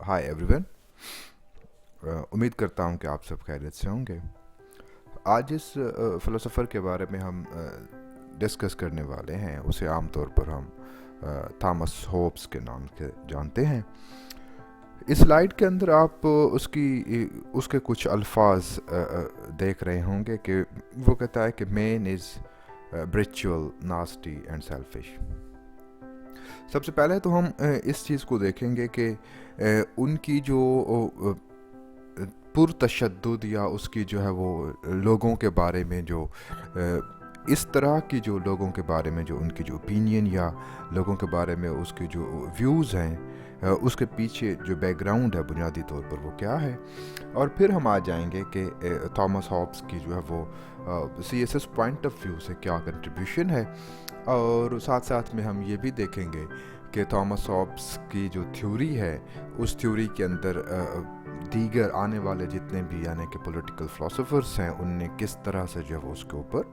Hi everyone. उम्मीद करता हूँ कि आप सब खैरियत से होंगे। आज इस फ़िलोसोफ़र के बारे में हम डिस्कस करने वाले हैं। उसे आम तौर पर हम थॉमस होब्स के नाम से जानते हैं। इस स्लाइड के अंदर आप उसके कुछ अल्फाज देख रहे होंगे कि वो कहता है कि man is brutal, nasty and selfish. सबसे पहले तो हम इस चीज़ को देखेंगे कि उनकी जो पुरतशद्दुद या उसकी जो है वो लोगों के बारे में जो इस तरह की जो लोगों के बारे में जो उनकी जो ओपिनियन या लोगों के बारे में उसके जो व्यूज़ हैं, उसके पीछे जो बैकग्राउंड है बुनियादी तौर पर वो क्या है। और फिर हम आ जाएंगे कि थॉमस हॉब्स की जो है वो CSS पॉइंट ऑफ व्यू से क्या कंट्रीब्यूशन है। और साथ साथ में हम ये भी देखेंगे कि थॉमस हॉब्स की जो थ्योरी है उस थ्योरी के अंदर दीगर आने वाले जितने भी यानी कि पॉलिटिकल फ़िलासफ़र्स हैं उनने किस तरह से जो है वो उसके ऊपर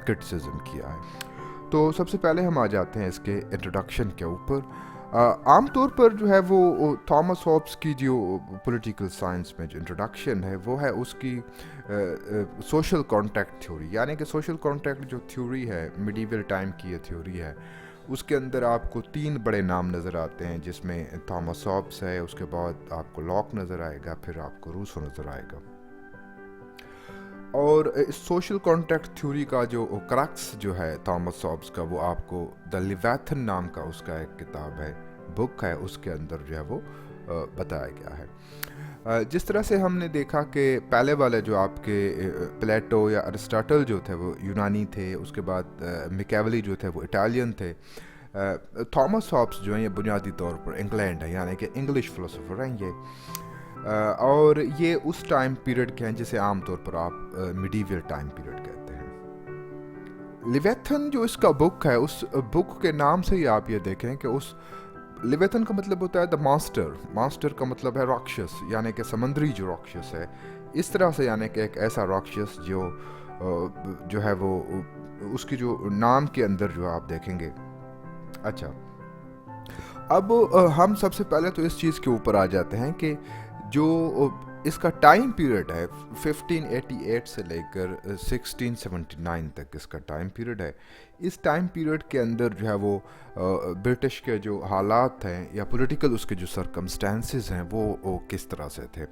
क्रिटिसिज्म किया है। तो सबसे पहले हम आ जाते हैं इसके इंट्रोडक्शन के ऊपर। आम तौर पर जो है वो थॉमस हॉब्स की जो पॉलिटिकल साइंस में जो इंट्रोडक्शन है वो है उसकी सोशल कॉन्ट्रैक्ट थ्योरी, यानी कि सोशल कॉन्ट्रैक्ट जो थ्योरी है मिडीवल टाइम की ये थ्योरी है। उसके अंदर आपको 3 बड़े नाम नज़र आते हैं, जिसमें थॉमस हॉब्स है, उसके बाद आपको लॉक नज़र आएगा, फिर आपको रूसो नज़र आएगा। और इस सोशल कॉन्ट्रैक्ट थ्योरी का जो क्रक्स जो है थॉमस हॉब्स का, वो आपको द लिवैथन नाम का उसका एक किताब है, बुक है, उसके अंदर जो है वो बताया गया है। जिस तरह से हमने देखा कि पहले वाले जो आपके प्लेटो या अरिस्टोटल जो थे वो यूनानी थे, उसके बाद मैकियावेली जो थे वो इटालियन थे। थॉमस हॉब्स जो हैं ये बुनियादी तौर पर इंग्लैंड है, यानी कि इंग्लिश फ़िलोसोफर हैं ये। और ये उस टाइम पीरियड के हैं जिसे आमतौर पर आप मिडीवल टाइम पीरियड कहते हैं। लिवेथन जो इसका बुक है, उस बुक के नाम से ही आप ये देखें कि उस लिवेथन का मतलब होता है द मास्टर। मास्टर का मतलब है राक्षस, यानी कि समंदरी जो राक्षस है, इस तरह से, यानी कि एक ऐसा राक्षस जो है वो उसकी जो नाम के अंदर जो आप देखेंगे। अच्छा, अब हम सबसे पहले तो इस चीज़ के ऊपर आ जाते हैं कि जो इसका टाइम पीरियड है 1588 से लेकर 1679 तक इसका टाइम पीरियड है। इस टाइम पीरियड के अंदर जो है वो ब्रिटिश के जो हालात हैं या पॉलिटिकल उसके जो सरकमस्टेंसेस हैं वो किस तरह से थे।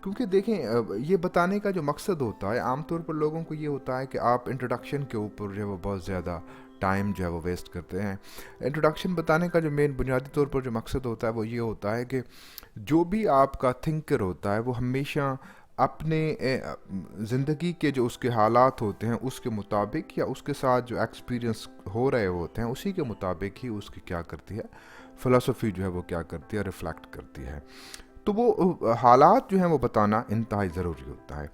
क्योंकि देखें, ये बताने का जो मकसद होता है, आमतौर पर लोगों को ये होता है कि आप इंट्रोडक्शन के ऊपर जो है वो बहुत ज़्यादा टाइम जो है वो वेस्ट करते हैं। इंट्रोडक्शन बताने का जो मेन बुनियादी तौर पर जो मकसद होता है वो ये होता है कि जो भी आपका थिंकर होता है वो हमेशा अपने ज़िंदगी के जो उसके हालात होते हैं उसके मुताबिक या उसके साथ जो एक्सपीरियंस हो रहे होते हैं उसी के मुताबिक ही उसकी क्या करती है, फ़िलासफ़ी जो है वो क्या करती है, रिफ़्लेक्ट करती है। तो वो हालात जो हैं वो बताना इंतहाई ज़रूरी होता है।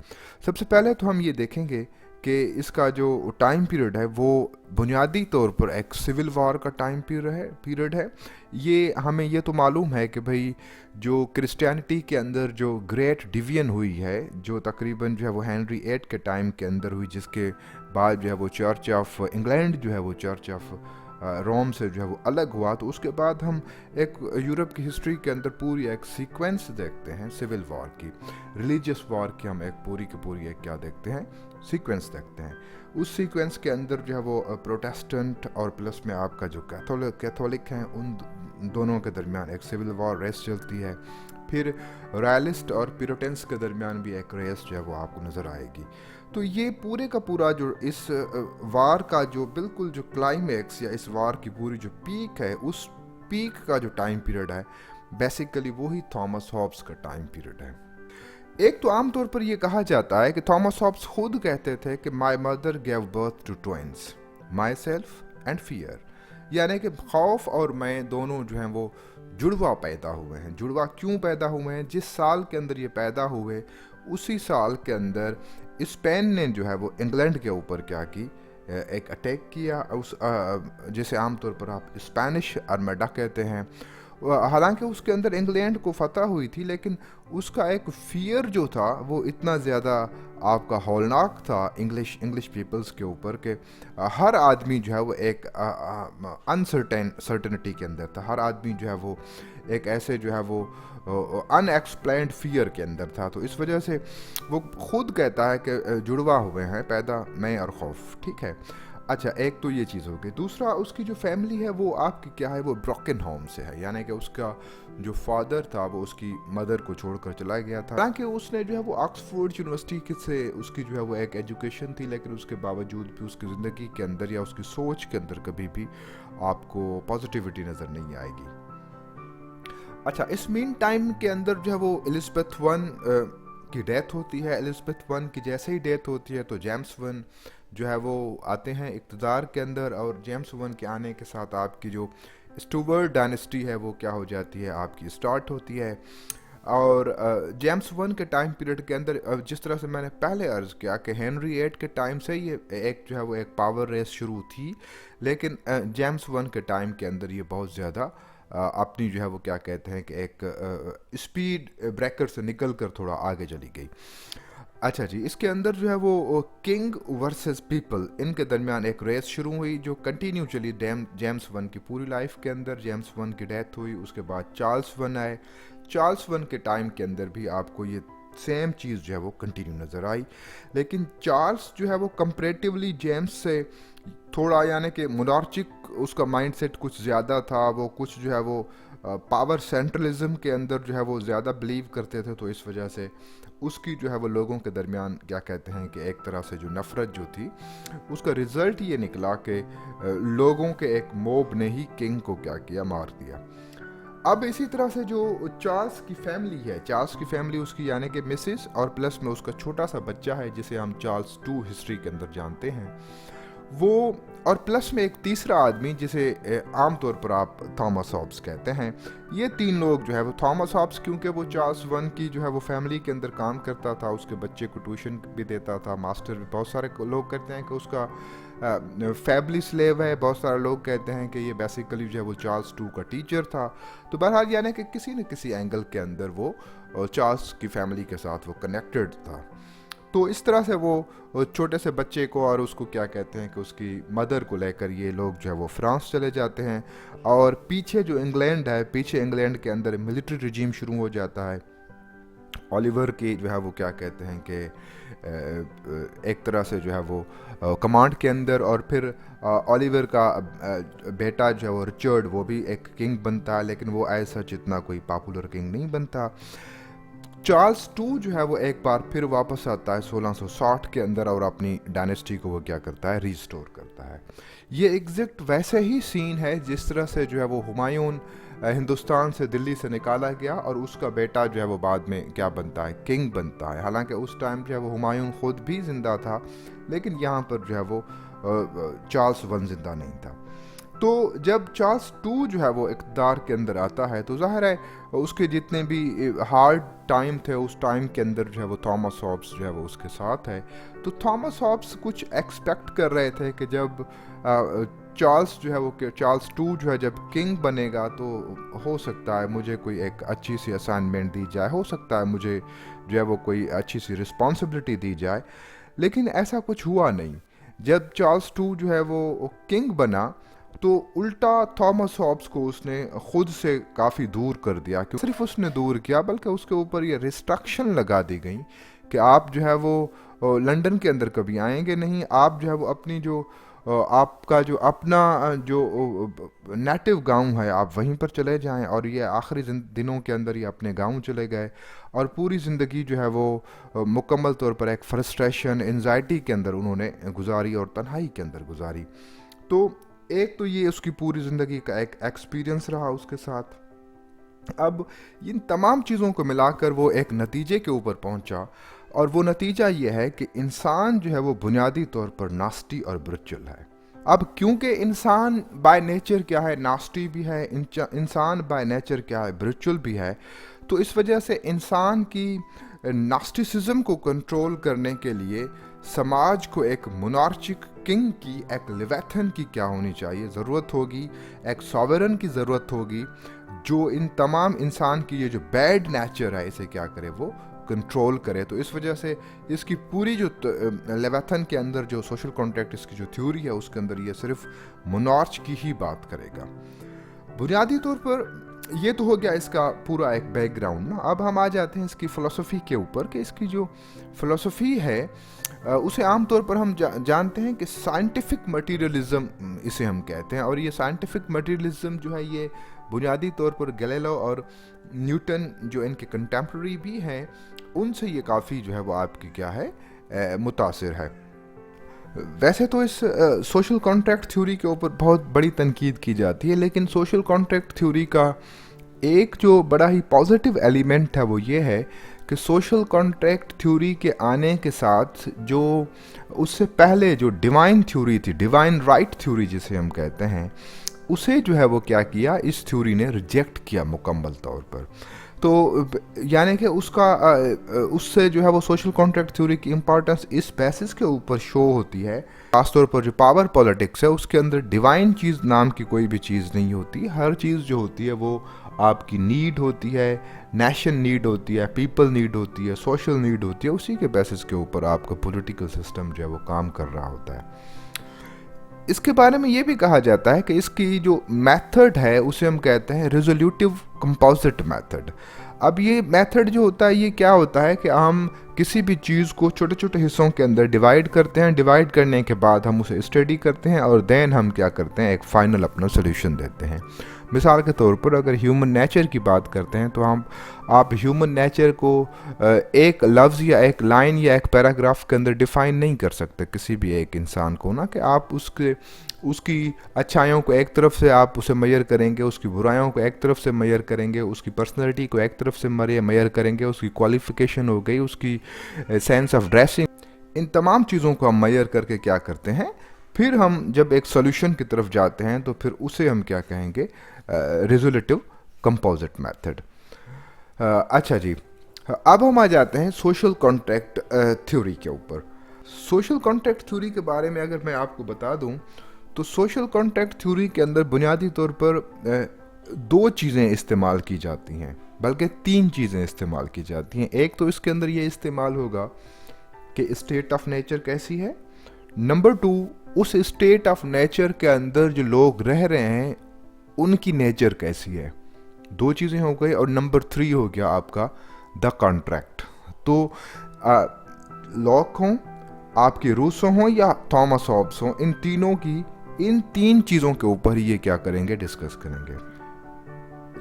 सबसे पहले तो हम ये देखेंगे कि इसका जो टाइम पीरियड है वो बुनियादी तौर पर एक सिविल वार का टाइम पीरियड है। ये हमें ये तो मालूम है कि भाई जो क्रिश्चियनिटी के अंदर जो ग्रेट डिवीजन हुई है, जो तकरीबन जो है वो हेनरी 8 के टाइम के अंदर हुई, जिसके बाद जो है वो चर्च ऑफ इंग्लैंड जो है वो चर्च ऑफ रोम से जो है वो अलग हुआ। तो उसके बाद हम एक यूरोप की हिस्ट्री के अंदर पूरी एक सीक्वेंस देखते हैं सिविल वॉर की, रिलीजियस वॉर की हम एक पूरी की पूरी एक क्या देखते हैं, सीक्वेंस देखते हैं। उस सीक्वेंस के अंदर जो है वो प्रोटेस्टेंट और प्लस में आपका जो कैथोलिक हैं उन दोनों के दरमियान एक सिविल वॉर रेस चलती है। फिर रॉयलिस्ट और प्यूरिटन्स के दरमियान भी एक रेस जो है वो आपको नज़र आएगी। तो ये पूरे का पूरा जो इस वार का जो बिल्कुल जो क्लाइमेक्स या इस वार की पूरी जो पीक है, उस पीक का जो टाइम पीरियड है बेसिकली वही थॉमस हॉब्स का टाइम पीरियड है। एक तो आम तौर पर यह कहा जाता है कि थॉमस हॉब्स खुद कहते थे कि my mother gave birth to twins, myself and fear, यानी कि खौफ और मैं दोनों जो हैं वो जुड़वा पैदा हुए हैं। जुड़वा क्यों पैदा हुए हैं? जिस साल के अंदर ये पैदा हुए उसी साल के अंदर स्पेन ने जो है वो इंग्लैंड के ऊपर क्या की, एक अटैक किया, उस जिसे आमतौर पर आप स्पेनिश आर्मेडा कहते हैं। हालांकि उसके अंदर इंग्लैंड को फतह हुई थी, लेकिन उसका एक फियर जो था वो इतना ज़्यादा आपका हौलनाक था इंग्लिश पीपल्स के ऊपर कि हर आदमी जो है वो एक सर्टेनिटी के अंदर था। हर आदमी जो है वो एक ऐसे जो है वो अनएक्सप्लेन्ड फियर के अंदर था। तो इस वजह से वो खुद कहता है कि जुड़वा हुए हैं पैदा मैं और खौफ, ठीक है। अच्छा, एक तो ये चीज़ हो गई। दूसरा, उसकी जो फैमिली है वो आपकी क्या है, वो ब्रोकन होम से है, यानी कि उसका जो फादर था वो उसकी मदर को छोड़कर चला गया था। हालांकि उसने जो है वो ऑक्सफोर्ड यूनिवर्सिटी से उसकी जो है वो एक एजुकेशन थी, लेकिन उसके बावजूद भी उसकी ज़िंदगी के अंदर या उसकी सोच के अंदर कभी भी आपको पॉजिटिविटी नज़र नहीं आएगी। अच्छा, इस मीन टाइम के अंदर जो है वो एलिज़ाबेथ वन की डेथ होती है। एलिज़ाबेथ वन की जैसे ही डेथ होती है तो जेम्स वन जो है वो आते हैं इक़्तिदार के अंदर, और जेम्स वन के आने के साथ आपकी जो स्टुअर्ट डायनेस्टी है वो क्या हो जाती है, आपकी स्टार्ट होती है। और जेम्स वन के टाइम पीरियड के अंदर जिस तरह से मैंने पहले अर्ज़ किया कि हेनरी एट के टाइम से ये एक जो है वो एक पावर रेस शुरू थी, लेकिन जेम्स वन के टाइम के अंदर ये बहुत ज़्यादा अपनी जो है वो क्या कहते हैं कि एक स्पीड ब्रेकर से निकल कर थोड़ा आगे चली गई। अच्छा जी, इसके अंदर जो है वो किंग वर्सेस पीपल, इनके दरमियान एक रेस शुरू हुई जो कंटिन्यू चली जेम्स वन की पूरी लाइफ के अंदर। जेम्स वन की डेथ हुई, उसके बाद चार्ल्स वन आए। चार्ल्स वन के टाइम के अंदर भी आपको ये सेम चीज़ जो है वो कंटिन्यू नज़र आई, लेकिन चार्ल्स जो है वो कंपैरेटिवली जेम्स से थोड़ा यानी कि मोनार्चिक उसका माइंडसेट कुछ ज़्यादा था। वो कुछ जो है वो पावर सेंट्रलिज्म के अंदर जो है वो ज़्यादा बिलीव करते थे, तो इस वजह से उसकी जो है वो लोगों के दरमियान क्या कहते हैं कि एक तरह से जो नफ़रत जो थी उसका रिज़ल्ट ये निकला कि लोगों के एक मोब ने ही किंग को क्या किया, मार दिया। अब इसी तरह से जो चार्ल्स की फैमिली है, चार्ल्स की फैमिली उसकी यानी कि मिसेस और प्लस में उसका छोटा सा बच्चा है जिसे हम चार्ल्स टू हिस्ट्री के अंदर जानते हैं, वो और प्लस में एक तीसरा आदमी जिसे आमतौर पर आप थॉमस हॉब्स कहते हैं। ये तीन लोग जो है वो थॉमस हॉब्स क्योंकि वो चार्ल्स वन की जो है वो फैमिली के अंदर काम करता था, उसके बच्चे को ट्यूशन भी देता था, मास्टर भी। बहुत सारे लोग कहते हैं कि उसका फैमिली स्लेव है, बहुत सारे लोग कहते हैं कि ये बेसिकली जो है वो चार्ल्स टू का टीचर था। तो बहरहाल यानी कि किसी न किसी एंगल के अंदर वो चार्ल्स की फैमिली के साथ वो कनेक्टेड था। तो इस तरह से वो छोटे से बच्चे को और उसको क्या कहते हैं कि उसकी मदर को लेकर ये लोग जो है वो फ्रांस चले जाते हैं, और पीछे जो इंग्लैंड है, पीछे इंग्लैंड के अंदर मिलिट्री रिजीम शुरू हो जाता है। ओलिवर की जो है वो क्या कहते हैं कि एक तरह से जो है वो कमांड के अंदर, और फिर ओलिवर का बेटा जो है वो रिचर्ड वो भी एक किंग बनता है, लेकिन वो ऐसा जितना कोई पॉपुलर किंग नहीं बनता। चार्ल्स टू जो है वो एक बार फिर वापस आता है 1660 के अंदर और अपनी डायनेस्टी को वो क्या करता है, रिस्टोर करता है। ये एग्जैक्ट वैसे ही सीन है जिस तरह से जो है वो हुमायूं हिंदुस्तान से दिल्ली से निकाला गया और उसका बेटा जो है वो बाद में क्या बनता है, किंग बनता है। हालांकि उस टाइम जो है वो हुमायूं खुद भी ज़िंदा था, लेकिन यहाँ पर जो है वो चार्ल्स वन ज़िंदा नहीं था। तो जब चार्ल्स टू जो है वो इक़्तिदार के अंदर आता है तो ज़ाहिर है उसके जितने भी हार्ड टाइम थे उस टाइम के अंदर जो है वो थॉमस हॉब्स जो है वो उसके साथ है। तो थॉमस हॉब्स कुछ एक्सपेक्ट कर रहे थे कि जब चार्ल्स जो है वो चार्ल्स टू जो है जब किंग बनेगा तो हो सकता है मुझे कोई एक अच्छी सी असाइनमेंट दी जाए, हो सकता है मुझे जो है वो कोई अच्छी सी रिस्पॉन्सिबिलिटी दी जाए, लेकिन ऐसा कुछ हुआ नहीं। जब चार्ल्स टू जो है वो किंग बना तो उल्टा थॉमस हॉब्स को उसने खुद से काफ़ी दूर कर दिया। क्योंकि सिर्फ उसने दूर किया बल्कि उसके ऊपर ये रिस्ट्रक्शन लगा दी गई कि आप जो है वो लंदन के अंदर कभी आएंगे नहीं, आप जो है वो अपनी जो आपका जो अपना जो नेटिव गांव है आप वहीं पर चले जाएं। और ये आखिरी दिनों के अंदर ये अपने गांव चले गए और पूरी ज़िंदगी जो है वो मुकम्मल तौर पर एक फ्रस्ट्रेशन एंजाइटी के अंदर उन्होंने गुजारी और तन्हाई के अंदर गुजारी। तो एक तो ये उसकी पूरी ज़िंदगी का एक एक्सपीरियंस रहा उसके साथ। अब इन तमाम चीज़ों को मिलाकर वो एक नतीजे के ऊपर पहुंचा, और वो नतीजा ये है कि इंसान जो है वो बुनियादी तौर पर नास्टी और ब्रुचल है। अब क्योंकि इंसान बाय नेचर क्या है, नास्टी भी है, इंसान बाय नेचर क्या है, ब्रुचल भी है, तो इस वजह से इंसान की नास्टिसिज्म को कंट्रोल करने के लिए समाज को एक मोनार्चिक किंग की, एक लेविथन की क्या होनी चाहिए, ज़रूरत होगी, एक सॉवरन की ज़रूरत होगी जो इन तमाम इंसान की ये जो बैड नेचर है इसे क्या करे, वो कंट्रोल करे। तो इस वजह से इसकी पूरी जो लेविथन के अंदर जो सोशल कॉन्ट्रैक्ट इसकी जो थ्योरी है उसके अंदर ये सिर्फ मोनार्च की ही बात करेगा। बुनियादी तौर पर ये तो हो गया इसका पूरा एक बैकग्राउंड ना। अब हम आ जाते हैं इसकी फ़िलासफ़ी के ऊपर कि इसकी जो फ़िलासफ़ी है उसे आम तौर पर हम जानते हैं कि साइंटिफिक मटीरियलिज़म इसे हम कहते हैं। और ये साइंटिफिक मटीरियलिज़म जो है ये बुनियादी तौर पर गैलीलियो और न्यूटन जो इनके कंटेम्प्रेरी भी हैं उनसे ये काफ़ी जो है वो आपकी क्या है मुतासिर है। वैसे तो इस सोशल कॉन्ट्रैक्ट थ्योरी के ऊपर बहुत बड़ी तनकीद की जाती है, लेकिन सोशल कॉन्ट्रैक्ट थ्योरी का एक जो बड़ा ही पॉजिटिव एलिमेंट है वो ये है कि सोशल कॉन्ट्रैक्ट थ्योरी के आने के साथ जो उससे पहले जो डिवाइन थ्योरी थी, डिवाइन राइट थ्योरी जिसे हम कहते हैं, उसे जो है वो क्या किया, इस थ्योरी ने रिजेक्ट किया मुकम्मल तौर पर। तो यानी कि उससे जो है वो सोशल कॉन्ट्रैक्ट थ्योरी की इम्पोर्टेंस इस बेसिस के ऊपर शो होती है, खासतौर पर जो पावर पॉलिटिक्स है उसके अंदर डिवाइन चीज़ नाम की कोई भी चीज़ नहीं होती। हर चीज़ जो होती है वो आपकी नीड होती है, नेशन नीड होती है, पीपल नीड होती है, सोशल नीड होती है, उसी के बेसिस के ऊपर आपका पॉलिटिकल सिस्टम जो है वो काम कर रहा होता है। इसके बारे में ये भी कहा जाता है कि इसकी जो मेथड है उसे हम कहते हैं रिजोल्यूटिव कंपोजिट मेथड। अब ये मेथड जो होता है ये क्या होता है कि हम किसी भी चीज़ को छोटे छोटे हिस्सों के अंदर डिवाइड करते हैं, डिवाइड करने के बाद हम उसे स्टडी करते हैं और देन हम क्या करते हैं, एक फ़ाइनल अपना सोल्यूशन देते हैं। मिसाल के तौर पर अगर ह्यूमन नेचर की बात करते हैं तो आप ह्यूमन नेचर को एक लफ्ज़ या एक लाइन या एक पैराग्राफ के अंदर डिफ़ाइन नहीं कर सकते किसी भी एक इंसान को ना, कि आप उसकी अच्छाइयों को एक तरफ से आप उसे मेजर करेंगे, उसकी बुराइयों को एक तरफ से मेजर करेंगे, उसकी पर्सनैलिटी को एक तरफ से मेजर करेंगे, उसकी क्वालिफ़िकेशन हो गई, उसकी सेंस ऑफ ड्रेसिंग, इन तमाम चीज़ों को हम मेजर करके क्या करते हैं, फिर हम जब एक सोल्यूशन की तरफ जाते हैं तो फिर उसे हम क्या कहेंगे, रिजोल्यूटिव कंपोजिट मेथड। अच्छा जी, अब हम आ जाते हैं सोशल कॉन्ट्रैक्ट थ्योरी के ऊपर। सोशल कॉन्ट्रैक्ट थ्योरी के बारे में अगर मैं आपको बता दूं तो सोशल कॉन्ट्रैक्ट थ्योरी के अंदर बुनियादी तौर पर दो चीज़ें इस्तेमाल की जाती हैं, बल्कि तीन चीज़ें इस्तेमाल की जाती हैं। एक तो इसके अंदर ये इस्तेमाल होगा कि स्टेट ऑफ नेचर कैसी है, नंबर टू उस स्टेट ऑफ नेचर के अंदर जो लोग रह रहे हैं उनकी नेचर कैसी है, दो चीज़ें हो गई, और नंबर थ्री हो गया आपका द कॉन्ट्रैक्ट। तो लॉक हों, आपके रूसो हों या थॉमस हॉब्स हों, इन तीन चीज़ों के ऊपर ये क्या करेंगे, डिस्कस करेंगे।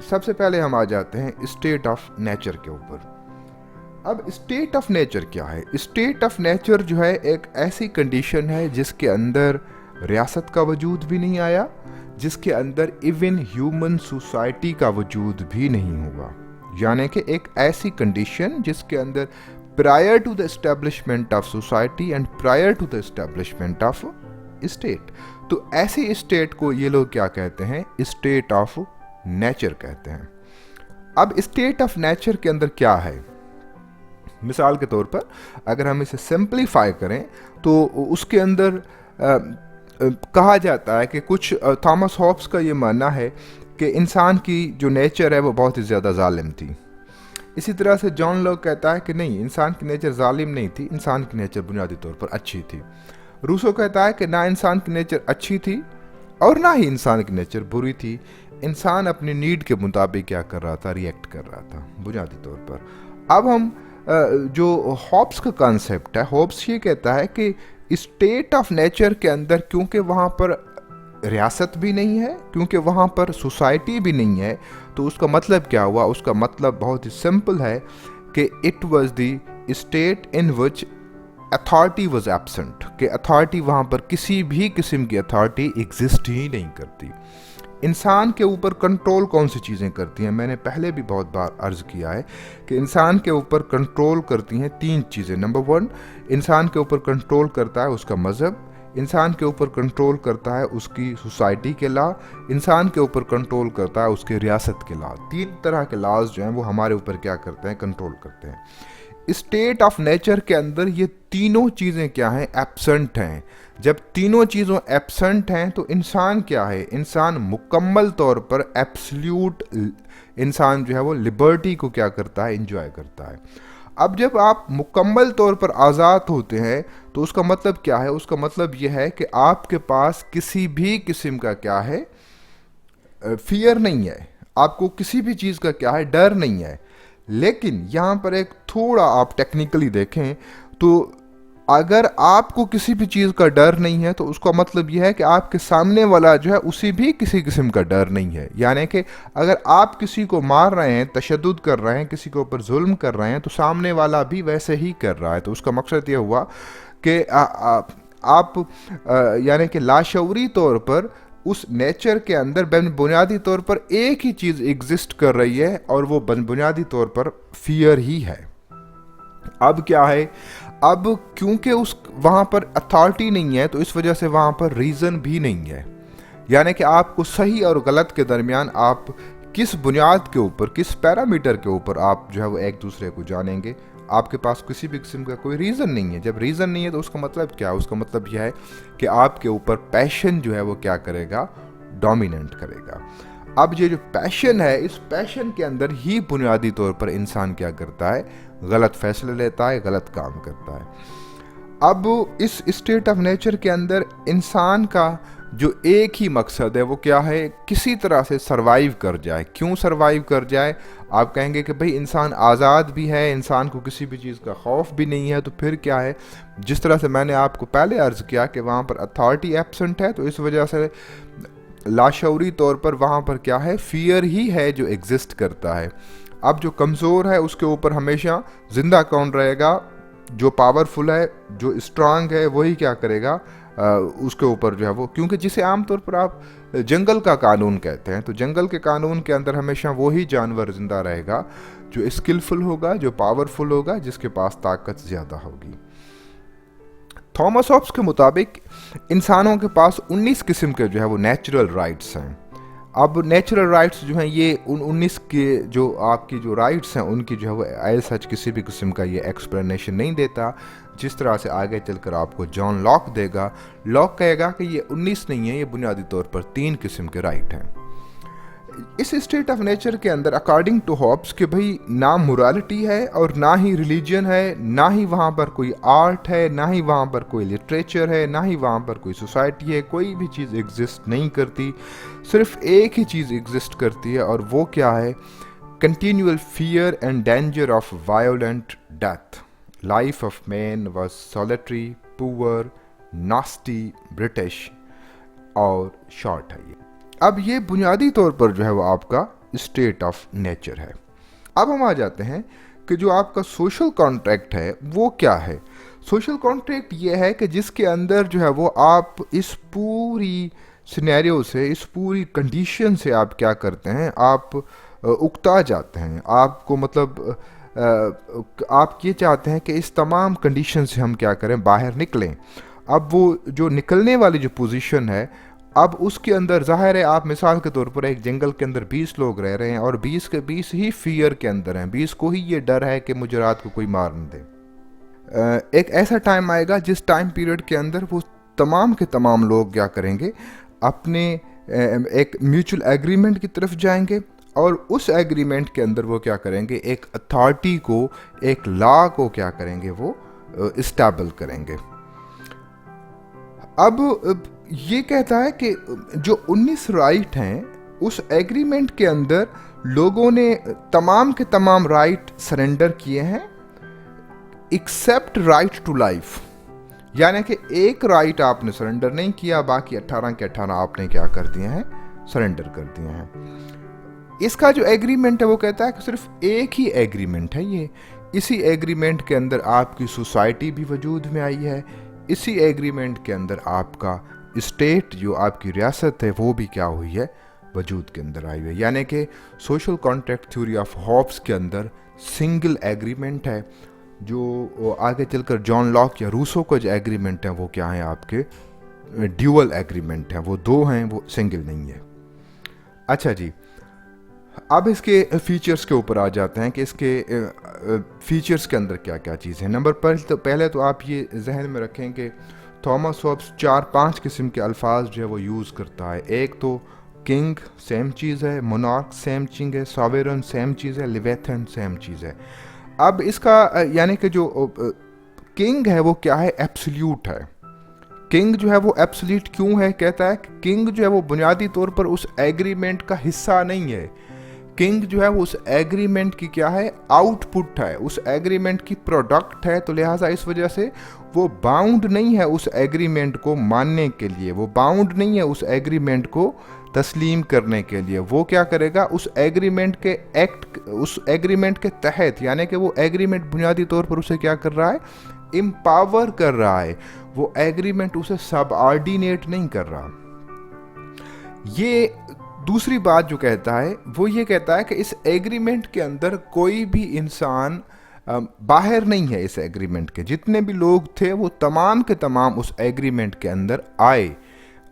सबसे पहले हम आ जाते हैं स्टेट ऑफ नेचर के ऊपर। अब स्टेट ऑफ नेचर क्या है? स्टेट ऑफ नेचर जो है एक ऐसी कंडीशन है जिसके अंदर रियासत का वजूद भी नहीं आया, जिसके अंदर इवन ह्यूमन सोसाइटी का वजूद भी नहीं हुआ, यानी कि एक ऐसी कंडीशन जिसके अंदर prior to the establishment of society and prior to the establishment of state. तो ऐसी स्टेट को ये लोग क्या कहते हैं, स्टेट ऑफ नेचर कहते हैं। अब स्टेट ऑफ नेचर के अंदर क्या है, मिसाल के तौर पर अगर हम इसे सिंप्लीफाई करें तो उसके अंदर कहा जाता है कि कुछ थॉमस हॉब्स का ये मानना है कि इंसान की जो नेचर है वो बहुत ही ज़्यादा जालिम थी। इसी तरह से जॉन लॉक कहता है कि नहीं, इंसान की नेचर जालिम नहीं थी, इंसान की नेचर बुनियादी तौर पर अच्छी थी। रूसो कहता है कि ना इंसान की नेचर अच्छी थी और ना ही इंसान की नेचर बुरी थी, इंसान अपनी नीड के मुताबिक क्या कर रहा था, रिएक्ट कर रहा था बुनियादी तौर पर। अब हम जो हॉब्स का कॉन्सेप्ट है, हॉब्स ये कहता है कि स्टेट ऑफ नेचर के अंदर क्योंकि वहाँ पर रियासत भी नहीं है, क्योंकि वहाँ पर सोसाइटी भी नहीं है, तो उसका मतलब क्या हुआ, उसका मतलब बहुत ही सिंपल है कि it was the state in which authority was absent, कि अथॉरिटी वहाँ पर किसी भी किस्म की अथॉरिटी एग्जिस्ट ही नहीं करती। इंसान के ऊपर कंट्रोल कौन सी चीज़ें करती हैं, मैंने पहले भी बहुत बार अर्ज़ किया है कि इंसान के ऊपर कंट्रोल करती हैं तीन चीज़ें। नंबर वन, इंसान के ऊपर कंट्रोल करता है उसका मज़हब, इंसान के ऊपर कंट्रोल करता है उसकी सोसाइटी के लॉ, इंसान के ऊपर कंट्रोल करता है उसके रियासत के लॉ। तीन तरह के लॉज जो हैं वो हमारे ऊपर क्या करते हैं, कंट्रोल करते हैं। اسٹیٹ آف نیچر کے اندر یہ تینوں چیزیں کیا ہیں؟ ایبسنٹ ہیں. جب تینوں چیزوں ایبسنٹ ہیں تو انسان کیا ہے؟ انسان مکمل طور پر ایبسلیوٹ انسان جو ہے وہ لبرٹی کو کیا کرتا ہے؟ انجوائے کرتا ہے. اب جب آپ مکمل طور پر آزاد ہوتے ہیں تو اس کا مطلب کیا ہے؟ اس کا مطلب یہ ہے کہ آپ کے پاس کسی بھی قسم کا کیا ہے؟ فیئر نہیں ہے. آپ کو کسی بھی چیز کا کیا ہے؟ ڈر نہیں ہے. لیکن یہاں پر ایک تھوڑا آپ ٹیکنیکلی دیکھیں تو اگر آپ کو کسی بھی چیز کا ڈر نہیں ہے تو اس کا مطلب یہ ہے کہ آپ کے سامنے والا جو ہے اسی بھی کسی قسم کا ڈر نہیں ہے. یعنی کہ اگر آپ کسی کو مار رہے ہیں، تشدد کر رہے ہیں، کسی کے اوپر ظلم کر رہے ہیں تو سامنے والا بھی ویسے ہی کر رہا ہے. تو اس کا مقصد یہ ہوا کہ آپ یعنی کہ لاشعوری طور پر اس نیچر کے اندر بنیادی طور پر ایک ہی چیز ایگزسٹ کر رہی ہے اور وہ بنیادی طور پر فیئر ہی ہے. اب کیا ہے؟ اب کیونکہ وہاں پر اتھارٹی نہیں ہے تو اس وجہ سے وہاں پر ریزن بھی نہیں ہے. یعنی کہ آپ کو صحیح اور غلط کے درمیان آپ کس بنیاد کے اوپر، کس پیرامیٹر کے اوپر آپ جو ہے وہ ایک دوسرے کو جانیں گے؟ آپ کے پاس کسی بھی قسم کا کوئی ریزن نہیں ہے. جب ریزن نہیں ہے تو اس کا مطلب کیا ہے؟ اس کا مطلب یہ ہے کہ آپ کے اوپر پیشن جو ہے وہ کیا کرے گا؟ ڈومیننٹ کرے گا. اب یہ جو پیشن ہے، اس پیشن کے اندر ہی بنیادی طور پر انسان کیا کرتا ہے؟ غلط فیصلے لیتا ہے، غلط کام کرتا ہے. اب اس اسٹیٹ آف نیچر کے اندر انسان کا جو ایک ہی مقصد ہے وہ کیا ہے؟ کسی طرح سے سروائیو کر جائے. کیوں سروائیو کر جائے؟ آپ کہیں گے کہ بھئی انسان آزاد بھی ہے، انسان کو کسی بھی چیز کا خوف بھی نہیں ہے، تو پھر کیا ہے؟ جس طرح سے میں نے آپ کو پہلے عرض کیا کہ وہاں پر اتھارٹی ایبسنٹ ہے تو اس وجہ سے لاشعوری طور پر وہاں پر کیا ہے؟ فیئر ہی ہے جو ایگزسٹ کرتا ہے. اب جو کمزور ہے اس کے اوپر ہمیشہ زندہ کون رہے گا؟ جو پاورفل ہے، جو اسٹرانگ ہے، وہی کیا کرے گا؟ اس کے اوپر جو ہے وہ، کیونکہ جسے عام طور پر آپ جنگل کا قانون کہتے ہیں، تو جنگل کے قانون کے اندر ہمیشہ وہی جانور زندہ رہے گا جو اسکلفل ہوگا، جو پاورفل ہوگا، جس کے پاس طاقت زیادہ ہوگی. تھامس ہابس کے مطابق انسانوں کے پاس 19 قسم کے جو ہے وہ نیچرل رائٹس ہیں. اب نیچرل رائٹس جو ہیں یہ ان 19 کے جو آپ کی جو رائٹس ہیں ان کی جو ہے وہ ایز سچ کسی بھی قسم کا یہ ایکسپلینیشن نہیں دیتا. جس طرح سے آگے چل کر آپ کو جان لاک دے گا، لاک کہے گا کہ یہ 19 نہیں ہے، یہ بنیادی طور پر 3 قسم کے رائٹ ہیں. اس اسٹیٹ آف نیچر کے اندر اکارڈنگ ٹو ہابس کہ بھئی نہ مورالٹی ہے اور نہ ہی ریلیجن ہے، نہ ہی وہاں پر کوئی آرٹ ہے، نہ ہی وہاں پر کوئی لٹریچر ہے، نہ ہی وہاں پر کوئی سوسائٹی ہے، کوئی بھی چیز ایگزسٹ نہیں کرتی. صرف ایک ہی چیز ایگزسٹ کرتی ہے اور وہ کیا ہے؟ Continual fear and danger of violent death. Life of man was solitary, poor, nasty, British اور شارٹ ہے. اب یہ بنیادی طور پر جو ہے وہ آپ کا اسٹیٹ آف نیچر ہے. اب ہم آ جاتے ہیں کہ جو آپ کا سوشل کانٹریکٹ ہے وہ کیا ہے. سوشل کانٹریکٹ یہ ہے کہ جس کے اندر جو ہے وہ آپ اس پوری سینیریو سے، اس پوری کنڈیشن سے آپ کیا کرتے ہیں؟ آپ اکتا جاتے ہیں. آپ کو مطلب آپ یہ چاہتے ہیں کہ اس تمام کنڈیشن سے ہم کیا کریں؟ باہر نکلیں. اب وہ جو نکلنے والی جو پوزیشن ہے، اب اس کے اندر ظاہر ہے آپ مثال کے طور پر ایک جنگل کے اندر 20 لوگ رہ رہے ہیں اور 20 کے 20 ہی فیئر کے اندر ہیں، 20 کو ہی یہ ڈر ہے کہ مجھے رات کو کوئی مار نہ دے. ایک ایسا ٹائم آئے گا جس ٹائم پیریڈ کے اندر وہ تمام کے تمام لوگ کیا کریں گے؟ اپنے ایک میوچل ایگریمنٹ کی طرف جائیں گے اور اس ایگریمنٹ کے اندر وہ کیا کریں گے؟ ایک اتھارٹی کو، ایک لا کو کیا کریں گے؟ وہ اسٹیبل کریں گے. اب یہ کہتا ہے کہ جو 19 رائٹ ہیں اس ایگریمنٹ کے اندر لوگوں نے تمام کے تمام رائٹ سرنڈر کیے ہیں ایکسیپٹ رائٹ ٹو لائف. یعنی کہ ایک رائٹ آپ نے سرنڈر نہیں کیا، باقی 18 کے 18 آپ نے کیا کر دیے ہیں؟ سرنڈر کر دیے ہیں. اس کا جو ایگریمنٹ ہے وہ کہتا ہے کہ صرف ایک ہی ایگریمنٹ ہے یہ. اسی ایگریمنٹ کے اندر آپ کی سوسائٹی بھی وجود میں آئی ہے، اسی ایگریمنٹ کے اندر آپ کا اسٹیٹ جو آپ کی ریاست ہے وہ بھی کیا ہوئی ہے؟ وجود کے اندر آئی ہوئی ہے. یعنی کہ social contract theory of Hobbes کے اندر سنگل ایگریمنٹ ہے. جو آگے چل کر جان لاک یا روسو کا جو ایگریمنٹ ہے وہ کیا ہیں؟ آپ کے ڈیول ایگریمنٹ ہیں، وہ 2 ہیں، وہ سنگل نہیں ہے. اچھا جی، अब इसके फीचर्स के ऊपर आ जाते हैं कि इसके फीचर्स के अंदर क्या क्या चीज़ है। नंबर पर पहले तो आप ये जहन में रखें कि थॉमस हॉब्स 4-5 किस्म के अल्फाज जो है वो यूज़ करता है। एक तो किंग सेम चीज़ है, मोनार्क सेम चीज़ है, सॉवेरन सेम चीज़ है, लिवेथन सेम चीज़ है। अब इसका यानी कि जो किंग है वो क्या है, एब्सोल्यूट है। किंग जो है वो एब्सोल्यूट क्यों है, कहता है कि किंग जो है वो बुनियादी तौर पर उस एग्रीमेंट का हिस्सा नहीं है। किंग जो है वो उस एग्रीमेंट की क्या है, आउटपुट है, उस एग्रीमेंट की प्रोडक्ट है। तो लिहाजा इस वजह से वो बाउंड नहीं है उस एग्रीमेंट को मानने के लिए, वो बाउंड नहीं है उस एग्रीमेंट को तस्लीम करने के लिए। वो क्या करेगा, उस एग्रीमेंट के एक्ट, उस एग्रीमेंट के तहत, यानी कि वो एग्रीमेंट बुनियादी तौर पर उसे क्या कर रहा है, एम्पावर कर रहा है। वो एग्रीमेंट उसे सबऑर्डिनेट नहीं कर रहा। ये दूसरी बात जो कहता है वो ये कहता है कि इस एग्रीमेंट के अंदर कोई भी इंसान बाहर नहीं है। इस एग्रीमेंट के जितने भी लोग थे वो तमाम के तमाम उस एग्रीमेंट के अंदर आए।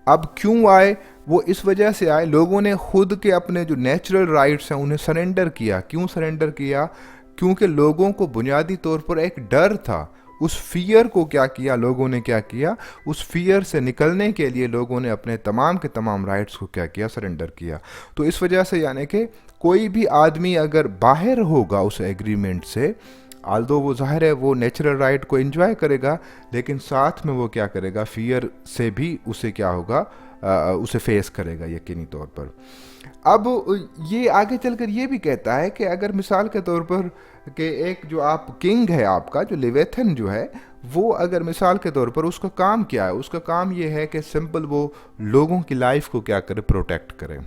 अब क्यों आए, वो इस वजह से आए, लोगों ने खुद के अपने जो नेचुरल राइट्स हैं उन्हें सरेंडर किया। क्यों सरेंडर किया, क्योंकि लोगों को बुनियादी तौर पर एक डर था। उस फियर को क्या किया, लोगों ने क्या किया, उस फियर से निकलने के लिए लोगों ने अपने तमाम के तमाम राइट्स को क्या किया, सरेंडर किया। तो इस वजह से यानी कि कोई भी आदमी अगर बाहर होगा उस एग्रीमेंट से, आल्दो वो ज़ाहिर है वो नेचुरल राइट को एंजॉय करेगा, लेकिन साथ में वो क्या करेगा, फियर से भी उसे क्या होगा, उसे फेस करेगा यकीनी तौर पर। अब ये आगे चलकर ये भी कहता है कि अगर मिसाल के तौर पर कि एक जो आप किंग है आपका, जो लिवेथन जो है, वो अगर मिसाल के तौर पर उसका काम क्या है, उसका काम ये है कि सिंपल वो लोगों की लाइफ को क्या करे, प्रोटेक्ट करे।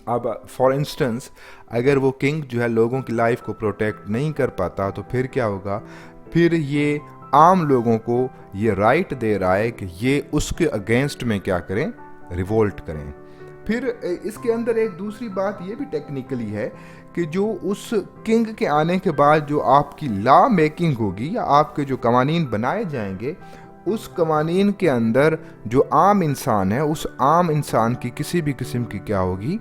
अब फॉर इंस्टेंस अगर वो किंग जो है लोगों की लाइफ को प्रोटेक्ट नहीं कर पाता तो फिर क्या होगा, फिर ये आम लोगों को ये राइट दे रहा है कि ये उसके अगेंस्ट में क्या करें, रिवोल्ट करें। फिर इसके अंदर एक दूसरी बात ये भी टेक्निकली है कि जो उस किंग के आने के बाद जो आपकी लॉ मेकिंग होगी या आपके जो कवानीन बनाए जाएंगे, उस कवानीन के अंदर जो आम इंसान है, उस आम इंसान की किसी भी किस्म की क्या होगी,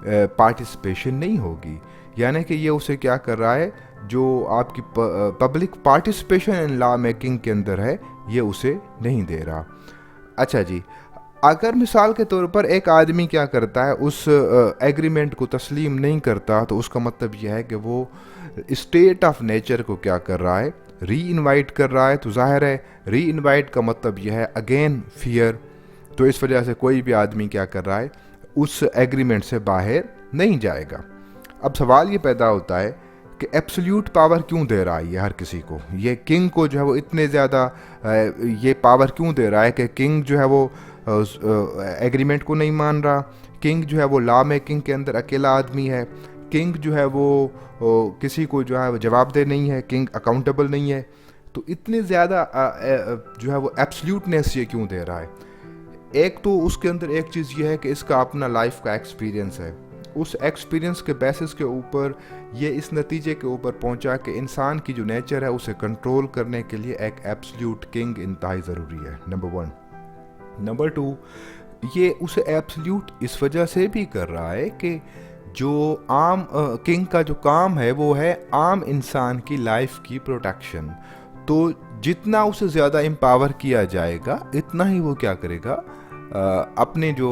पार्टिसिपेशन नहीं होगी। यानी कि ये उसे क्या कर रहा है, जो आपकी public participation in law making के अंदर है, ये उसे नहीं दे रहा। अच्छा जी, अगर मिसाल के तौर पर एक आदमी क्या करता है, उस एग्रीमेंट को तस्लीम नहीं करता, तो उसका मतलब यह है कि वो स्टेट ऑफ नेचर को क्या कर रहा है, री इन्वाइट कर रहा है। तो ज़ाहिर है री इन्वाइट का मतलब यह है अगेन फियर। तो इस वजह से कोई भी आदमी क्या कर रहा है, उस एग्रीमेंट से बाहर नहीं जाएगा। अब सवाल ये पैदा होता है कि एब्सोल्यूट पावर क्यों दे रहा है ये हर किसी को, ये किंग को जो है वो इतने ज़्यादा ये पावर क्यों दे रहा है कि किंग जो है वो एग्रीमेंट को नहीं मान रहा, किंग जो है वो लॉ मेकिंग के अंदर अकेला आदमी है, किंग जो है वो किसी को जो है वो जवाबदेह नहीं है, किंग अकाउंटेबल नहीं है। तो इतने ज़्यादा जो है वो एब्सोल्यूटनेस ये क्यों दे रहा है। एक तो उसके अंदर एक चीज़ ये है कि इसका अपना लाइफ का एक्सपीरियंस है। उस एक्सपीरियंस के बेसिस के ऊपर ये इस नतीजे के ऊपर पहुंचा कि इंसान की जो नेचर है उसे कंट्रोल करने के लिए एक एब्सोल्यूट किंग इंतहाई ज़रूरी है, नंबर 1। नंबर 2, ये उसे एब्सोल्यूट इस वजह से भी कर रहा है कि जो आम किंग का जो काम है वो है आम इंसान की लाइफ की प्रोटेक्शन। तो जितना उसे ज़्यादा एम्पावर किया जाएगा, इतना ही वो क्या करेगा, अपने जो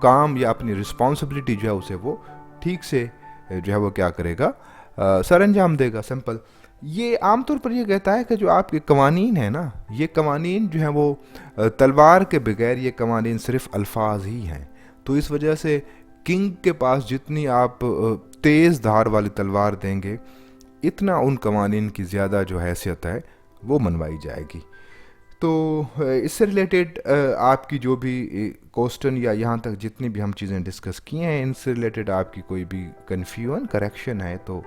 काम या अपनी रिस्पॉन्सिबिलिटी जो है उसे वो ठीक से जो है वो क्या करेगा, सर अंजाम देगा। सिंपल ये आमतौर पर ये कहता है कि जो आपके कवानीन है ना, ये कवानीन जो है वो तलवार के बगैर ये कवानीन सिर्फ अल्फाज ही हैं। तो इस वजह से किंग के पास जितनी आप तेज़ धार वाली तलवार देंगे, इतना उन कवानीन की ज़्यादा जो हैसियत है वो मनवाई जाएगी। तो इससे रिलेटेड आपकी जो भी क्वेश्चन या यहाँ तक जितनी भी हम चीज़ें डिस्कस की हैं, इनसे रिलेटेड आपकी कोई भी कन्फ्यूजन करेक्शन है तो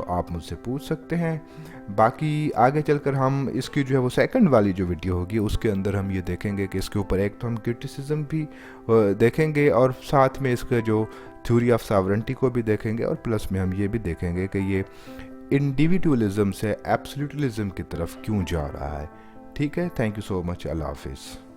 आप मुझसे पूछ सकते हैं। बाकी आगे चलकर हम इसकी जो है वो सेकंड वाली जो वीडियो होगी उसके अंदर हम ये देखेंगे कि इसके ऊपर एक तो हम क्रिटिसिज्म भी देखेंगे और साथ में इसका जो थ्योरी ऑफ सॉवरेंटी को भी देखेंगे, और प्लस में हम ये भी देखेंगे कि ये इंडिविजुअलिज्म से एब्सोल्यूटलिज्म की तरफ क्यों जा रहा है। ठीक है, थैंक यू सो मच, अल्लाह हाफिज़।